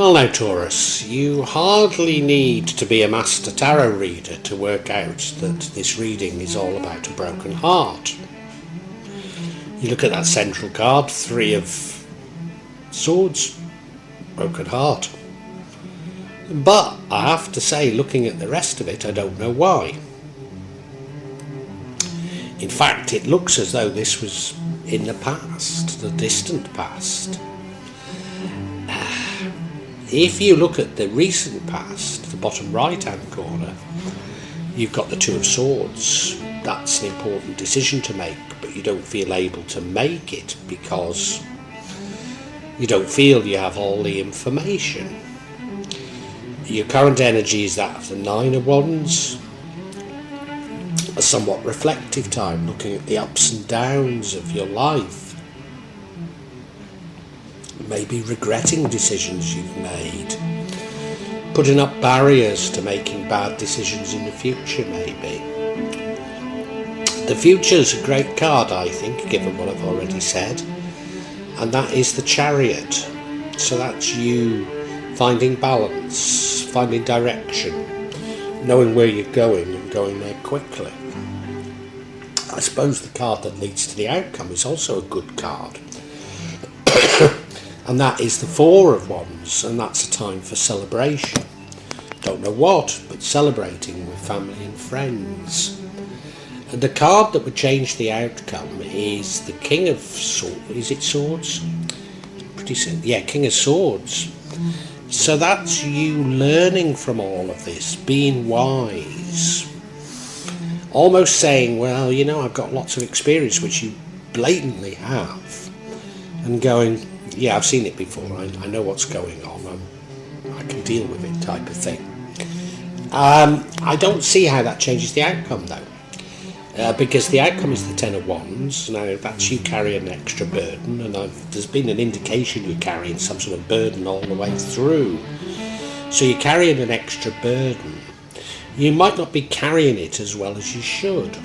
Well now, Taurus, you hardly need to be a master tarot reader to work out that this reading is all about a broken heart. You look at that central card, 3 of Swords, broken heart. But I have to say, looking at the rest of it, I don't know why. In fact, it looks as though this was in the past, the distant past. If you look at the recent past, the bottom right hand corner, you've got the 2 of Swords. That's an important decision to make, but you don't feel able to make it because you don't feel you have all the information. Your current energy is that of the 9 of Wands, a somewhat reflective time, looking at the ups and downs of your life. Maybe regretting decisions you've made, putting up barriers to making bad decisions in the future maybe. The future's a great card, I think, given what I've already said, and that is the Chariot. So that's you finding balance, finding direction, knowing where you're going and going there quickly. I suppose the card that leads to the outcome is also a good card. And that is the 4 of Wands, and that's a time for celebration. Don't know what, but celebrating with family and friends. And the card that would change the outcome is the King of Swords. Is it Swords? Pretty soon. Yeah, King of Swords. So that's you learning from all of this, being wise. Almost saying, well, you know, I've got lots of experience, which you blatantly have. And going, yeah, I've seen it before, I know what's going on, I can deal with it type of thing. I don't see how that changes the outcome though, because the outcome is the 10 of Wands. Now that's you carrying an extra burden, and there's been an indication you're carrying some sort of burden all the way through. So you're carrying an extra burden. You might not be carrying it as well as you should,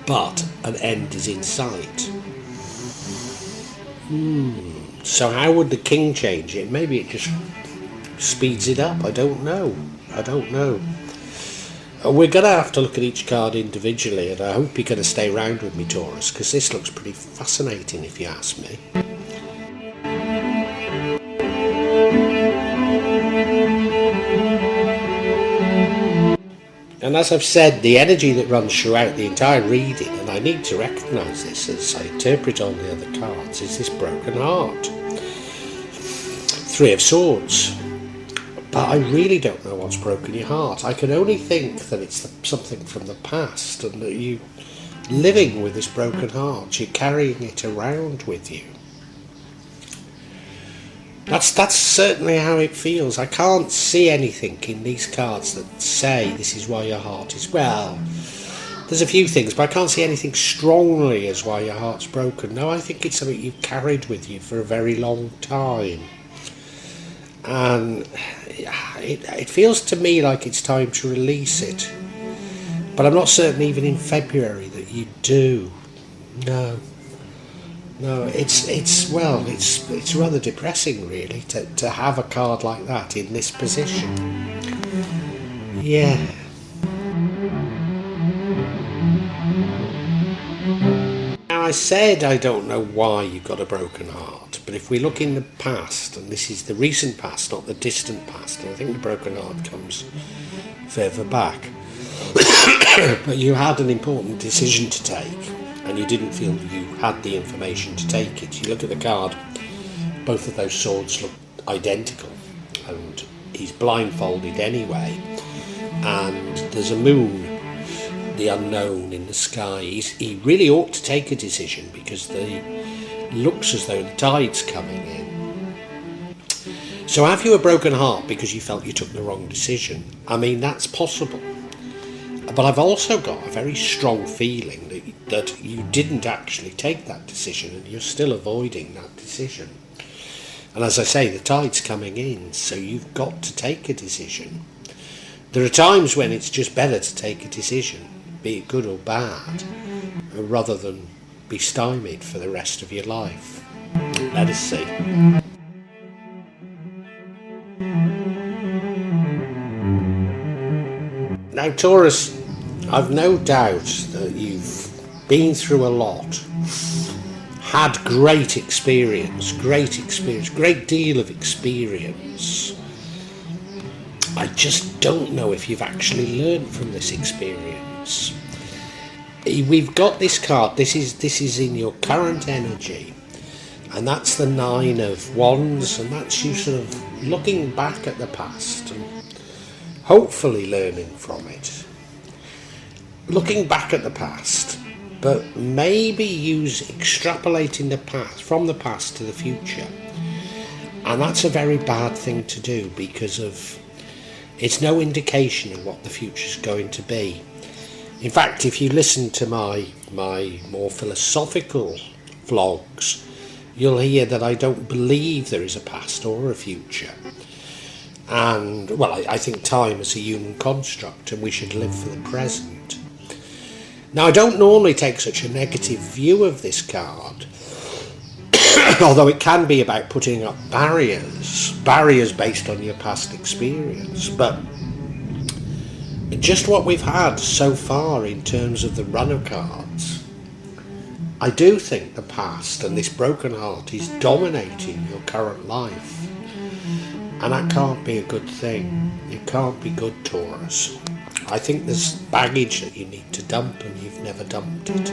but an end is in sight. So how would the King change it? Maybe it just speeds it up. I don't know. We're going to have to look at each card individually, and I hope you're going to stay around with me, Taurus, because this looks pretty fascinating if you ask me. And as I've said, the energy that runs throughout the entire reading, and I need to recognise this as I interpret all the other cards, is this broken heart. 3 of Swords. But I really don't know what's broken your heart. I can only think that it's something from the past, and that you're living with this broken heart. You're carrying it around with you. That's certainly how it feels. I can't see anything in these cards that say this is why your heart is well. There's a few things, but I can't see anything strongly as why your heart's broken. No, I think it's something you've carried with you for a very long time. And it feels to me like it's time to release it. But I'm not certain even in February that you do. No, it's rather depressing really to have a card like that in this position. Yeah. Now I said I don't know why you got a broken heart, but if we look in the past, and this is the recent past, not the distant past, and I think the broken heart comes further back, but you had an important decision to take, and you didn't feel you had the information to take it. You look at the card, both of those swords look identical, and he's blindfolded anyway, and there's a moon, the unknown in the sky. He really ought to take a decision, because it looks as though the tide's coming in. So have you a broken heart because you felt you took the wrong decision? I mean, that's possible. But I've also got a very strong feeling that you didn't actually take that decision, and you're still avoiding that decision. And as I say, the tide's coming in, so you've got to take a decision. There are times when it's just better to take a decision, be it good or bad, rather than be stymied for the rest of your life. Let us see. Now, Taurus, I've no doubt that you've been through a lot, had great deal of experience. I just don't know if you've actually learned from this experience. We've got this card, this is in your current energy, and that's the 9 of Wands, and that's you sort of looking back at the past and hopefully learning from it. Looking back at the past, but maybe extrapolating the past, from the past to the future. And that's a very bad thing to do, because it's no indication of what the future's going to be. In fact, if you listen to my more philosophical vlogs, you'll hear that I don't believe there is a past or a future. And, well, I think time is a human construct and we should live for the present. Now, I don't normally take such a negative view of this card, although it can be about putting up barriers based on your past experience. But just what we've had so far in terms of the run of cards, I do think the past and this broken heart is dominating your current life. And that can't be a good thing. It can't be good, Taurus. I think there's baggage that you need to dump and you've never dumped it.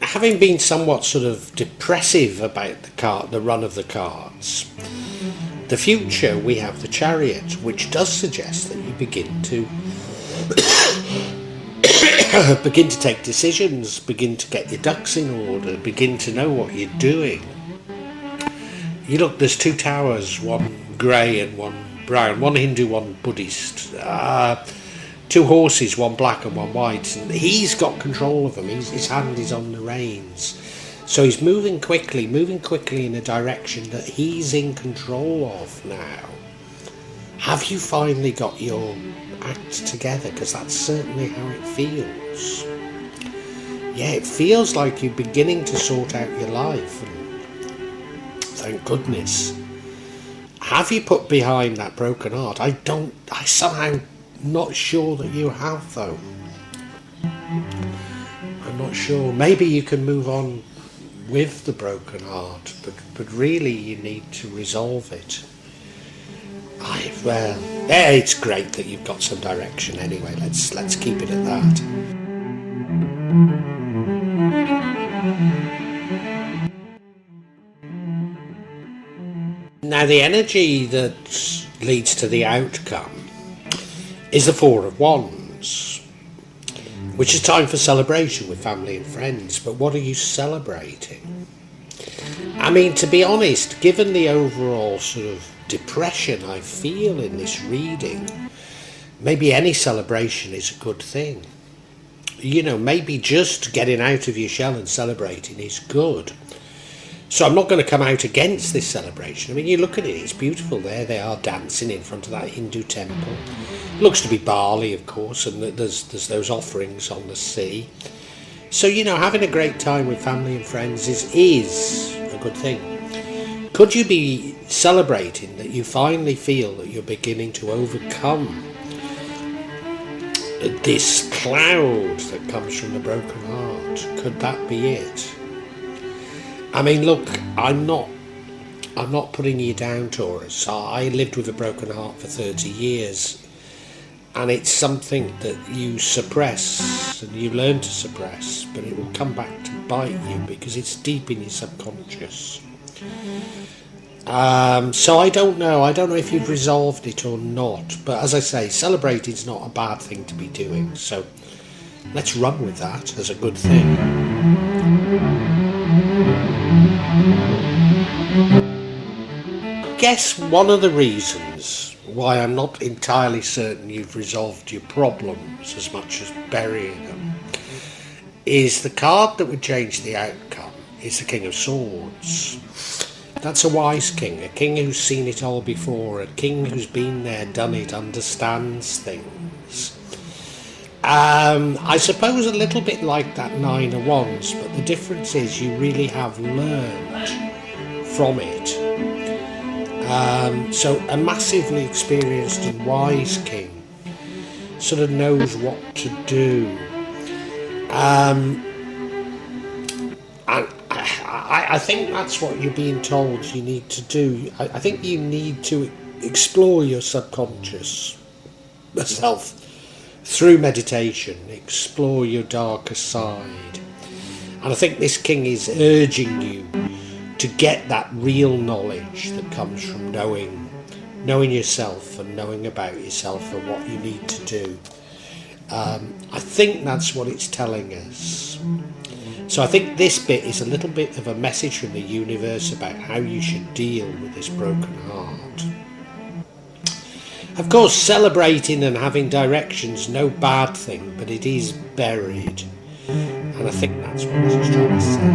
Having been somewhat sort of depressive about the run of the cards, the future, we have the Chariot, which does suggest that you begin to take decisions, begin to get your ducks in order, begin to know what you're doing. You look, there's 2 towers, one grey and one brown, one Hindu, one Buddhist, 2 horses, one black and one white, and he's got control of them. His hand is on the reins. So he's moving quickly in a direction that he's in control of now. Have you finally got your act together? Because that's certainly how it feels. Yeah, it feels like you're beginning to sort out your life, and thank goodness. Have you put behind that broken heart? I somehow not sure that you have, though. I'm not sure. Maybe you can move on with the broken heart, but really you need to resolve it. It's great that you've got some direction anyway. Let's keep it at that. Now, the energy that leads to the outcome is the 4 of Wands, which is time for celebration with family and friends. But what are you celebrating? I mean, to be honest, given the overall sort of depression I feel in this reading, maybe any celebration is a good thing. You know, maybe just getting out of your shell and celebrating is good. So I'm not going to come out against this celebration. I mean, you look at it, it's beautiful. There they are dancing in front of that Hindu temple. Looks to be Bali, of course, and there's those offerings on the sea. So, you know, having a great time with family and friends is a good thing. Could you be celebrating that you finally feel that you're beginning to overcome this cloud that comes from the broken heart? Could that be it? I mean, look, I'm not putting you down, Taurus. I lived with a broken heart for 30 years, and it's something that you suppress and you learn to suppress, but it will come back to bite you because it's deep in your subconscious. So I don't know if you've resolved it or not, but as I say, celebrating is not a bad thing to be doing, so let's run with that as a good thing. I guess one of the reasons why I'm not entirely certain you've resolved your problems as much as burying them is the card that would change the outcome is the King of Swords. That's a wise king, a king who's seen it all before, a king who's been there, done it, understands things. I suppose a little bit like that 9 of Wands, but the difference is you really have learned from it. So a massively experienced and wise king sort of knows what to do. And I think that's what you're being told you need to do. I think you need to explore your subconscious self through meditation, explore your darker side. And I think this king is urging you to get that real knowledge that comes from knowing yourself and knowing about yourself and what you need to do. I think that's what it's telling us. So I think this bit is a little bit of a message from the universe about how you should deal with this broken heart. Of course, celebrating and having direction's no bad thing, but it is buried. And I think that's what this is trying to say.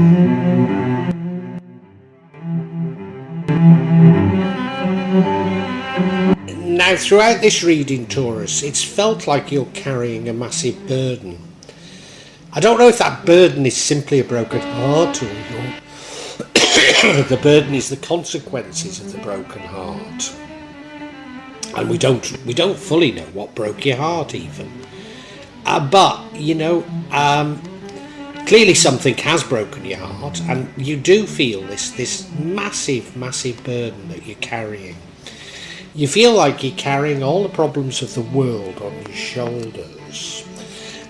Now, throughout this reading, Taurus, it's felt like you're carrying a massive burden. I don't know if that burden is simply a broken heart, or the burden is the consequences of the broken heart. And we don't fully know what broke your heart even. But, clearly something has broken your heart, and you do feel this massive, massive burden that you're carrying. You feel like you're carrying all the problems of the world on your shoulders.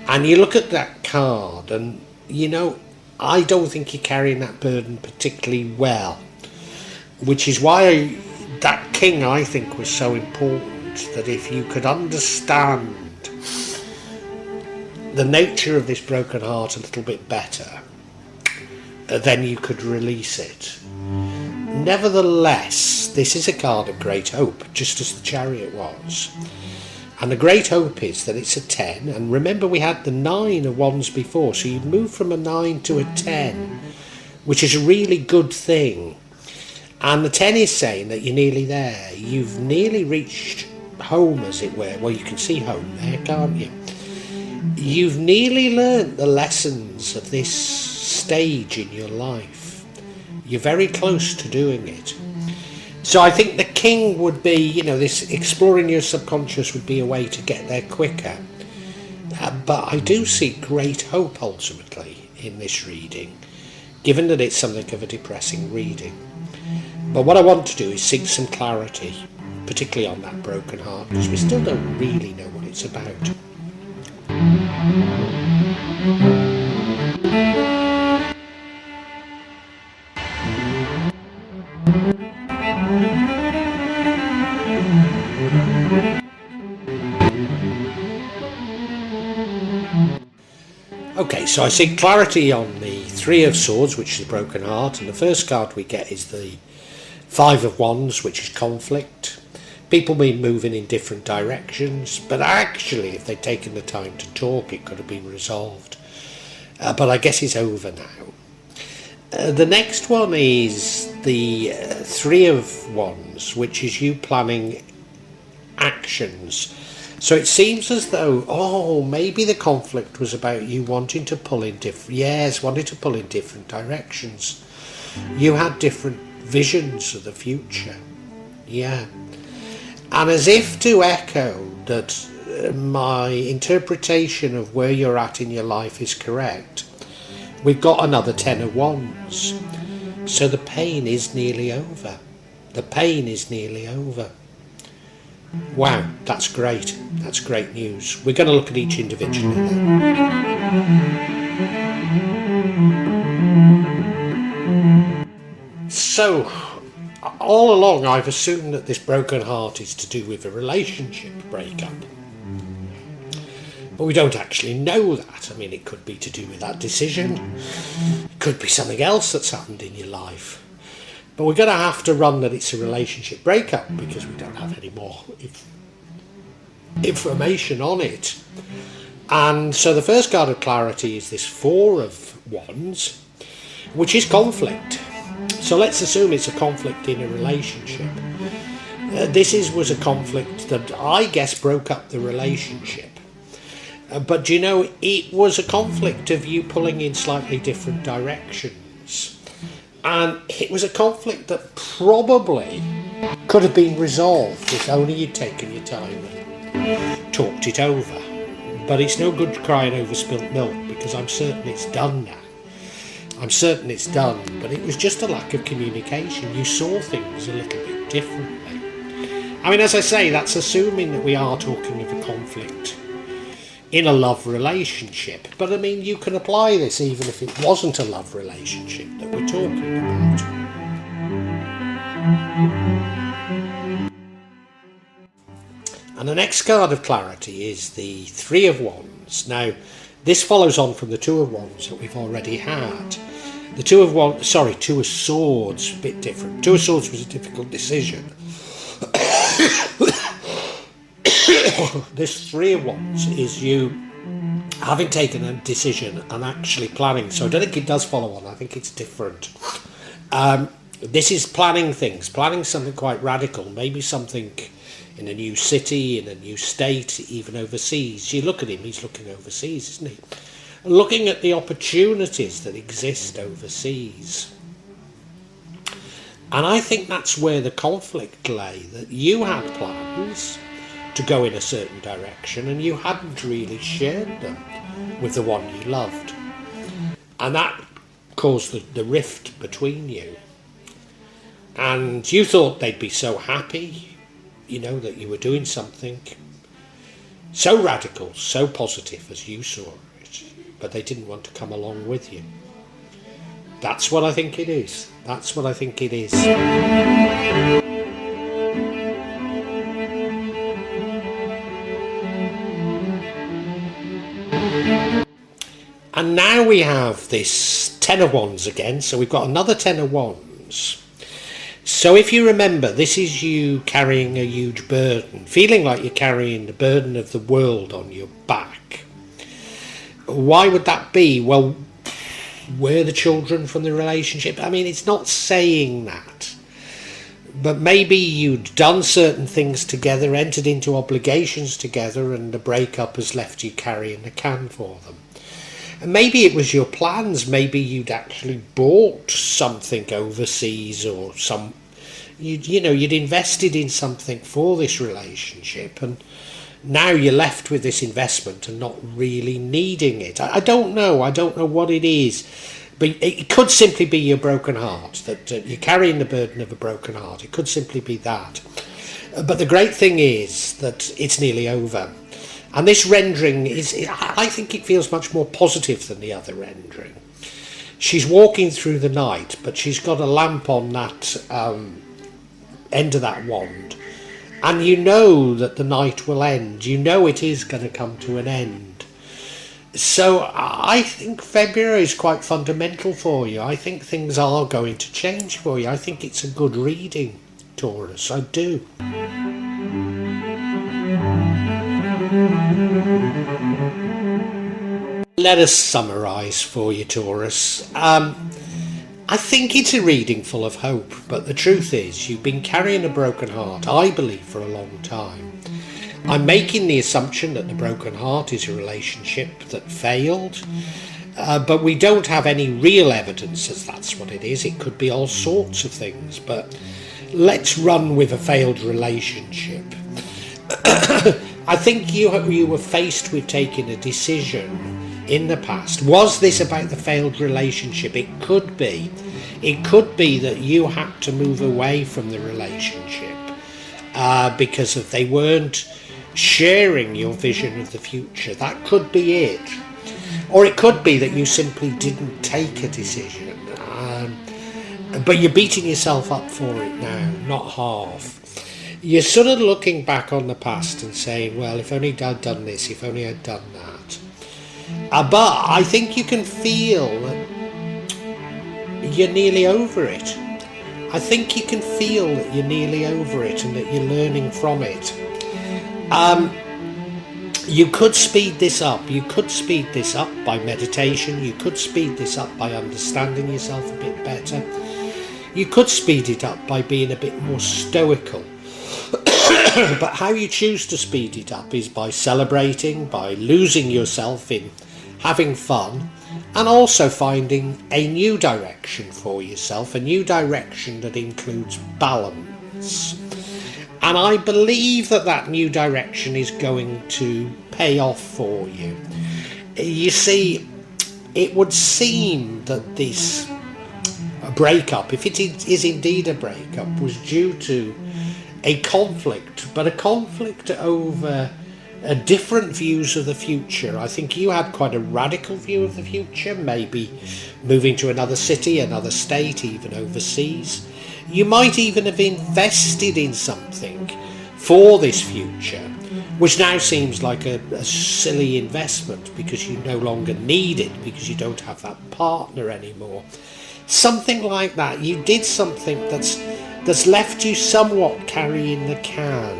And you look at that card and, I don't think you're carrying that burden particularly well. Which is why that king, I think, was so important. That if you could understand the nature of this broken heart a little bit better, then you could release it. Nevertheless, this is a card of great hope, just as the Chariot was. And the great hope is that it's a 10, and remember we had the 9 of wands before, so you've moved from a 9 to a 10, which is a really good thing. And the 10 is saying that you're nearly there. You've nearly reached home, as it were. Well, you can see home there, can't you? You've nearly learnt the lessons of this stage in your life. You're very close to doing it. So I think the king would be, this exploring your subconscious would be a way to get there quicker. But I do see great hope ultimately in this reading, given that it's something of a depressing reading. But what I want to do is seek some clarity, particularly on that broken heart, because we still don't really know what it's about. Okay, so I see clarity on the 3 of Swords, which is the broken heart, and the first card we get is the 5 of Wands, which is conflict. People been moving in different directions, but actually if they'd taken the time to talk, it could have been resolved. But I guess it's over now. The next one is the 3 of Wands, which is you planning actions. So it seems as though, maybe the conflict was about you wanting to pull in different directions. You had different visions of the future. Yeah. And as if to echo that my interpretation of where you're at in your life is correct, we've got another 10 of Wands. So the pain is nearly over. The pain is nearly over. Wow, that's great. That's great news. We're going to look at each individually now. So, all along I've assumed that this broken heart is to do with a relationship breakup. But we don't actually know that. I mean, it could be to do with that decision. It could be something else that's happened in your life. But we're going to have to run that it's a relationship breakup because we don't have any more information on it. And so the first card of clarity is this 4 of Wands, which is conflict. So let's assume it's a conflict in a relationship. This was a conflict that I guess broke up the relationship. But it was a conflict of you pulling in slightly different directions. And it was a conflict that probably could have been resolved if only you'd taken your time and talked it over. But it's no good crying over spilt milk, because I'm certain it's done now. I'm certain it's done, but it was just a lack of communication. You saw things a little bit differently. I mean, as I say, that's assuming that we are talking of a conflict in a love relationship. But I mean, you can apply this even if it wasn't a love relationship that we're talking about. And the next card of clarity is the Three of Wands. Now, this follows on from the Two of Wands that we've already had. The Two of Swords, a bit different. Two of Swords was a difficult decision. This Three of Wands is you having taken a decision and actually planning. So I don't think it does follow on. I think it's different. This is planning things, planning something quite radical, maybe something in a new city, in a new state, even overseas. You look at him, he's looking overseas, isn't he? Looking at the opportunities that exist overseas. And I think that's where the conflict lay, that you had plans to go in a certain direction and you hadn't really shared them with the one you loved. And that caused the rift between you. And you thought they'd be so happy, you know, that you were doing something so radical, so positive as you saw it, but they didn't want to come along with you. That's what I think it is. That's what I think it is. And now we have this Ten of Wands again, so we've got another Ten of Wands. So if you remember, this is you carrying a huge burden, feeling like you're carrying the burden of the world on your back. Why would that be? Well, were the children from the relationship? I mean, it's not saying that. But maybe you'd done certain things together, entered into obligations together, and the breakup has left you carrying the can for them. And maybe it was your plans. Maybe you'd actually bought something overseas, or you'd invested in something for this relationship, and now you're left with this investment and not really needing it. I don't know what it is, but it could simply be your broken heart, that you're carrying the burden of a broken heart. It could simply be that. But the great thing is that it's nearly over. And this rendering I think it feels much more positive than the other rendering. She's walking through the night, but she's got a lamp on that end of that wand. And you know that the night will end. You know it is going to come to an end. So I think February is quite fundamental for you. I think things are going to change for you. I think it's a good reading, Taurus. I do. Let us summarise for you, Taurus. I think it's a reading full of hope, but the truth is you've been carrying a broken heart, I believe, for a long time. I'm making the assumption that the broken heart is a relationship that failed, but we don't have any real evidence that that's what it is. It could be all sorts of things, but let's run with a failed relationship. I think you were faced with taking a decision in the past. Was this about the failed relationship? It could be. It could be that you had to move away from the relationship because they weren't sharing your vision of the future. That could be it. Or it could be that you simply didn't take a decision. But you're beating yourself up for it now, not half. You're sort of looking back on the past and saying, well, if only I'd done this, if only I'd done that. But I think you can feel that you're nearly over it. I think you can feel that you're nearly over it and that you're learning from it. You could speed this up. You could speed this up by meditation. You could speed this up by understanding yourself a bit better. You could speed it up by being a bit more stoical. But how you choose to speed it up is by celebrating, by losing yourself in having fun, and also finding a new direction for yourself, a new direction that includes balance. And I believe that that new direction is going to pay off for you. You see, it would seem that this breakup, if it is indeed a breakup, was due to a conflict, but a conflict over different views of the future. I think you had quite a radical view of the future, maybe moving to another city, another state, even overseas. You might even have invested in something for this future, which now seems like a silly investment because you no longer need it, because you don't have that partner anymore. Something like that. You did something that's left you somewhat carrying the can,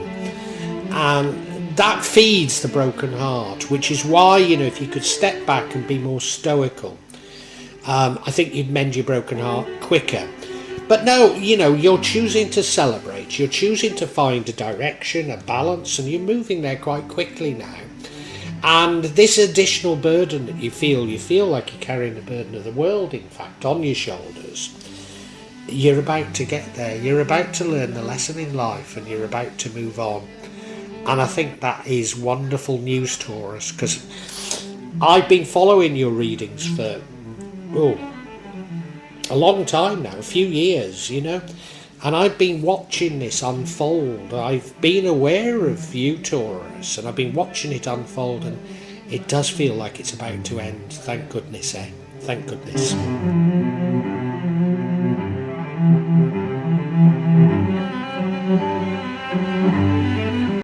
and that feeds the broken heart, which is why, if you could step back and be more stoical, I think you'd mend your broken heart quicker. But no, you're choosing to celebrate, you're choosing to find a direction, a balance, and you're moving there quite quickly now. And this additional burden that you feel like you're carrying the burden of the world, in fact, on your shoulders. You're about to get there, you're about to learn the lesson in life, and you're about to move on. And I think that is wonderful news, Taurus, because I've been following your readings for a long time now, a few years, and I've been watching this unfold. I've been aware of you, Taurus, and I've been watching it unfold, and it does feel like it's about to end. Thank goodness, Thank goodness.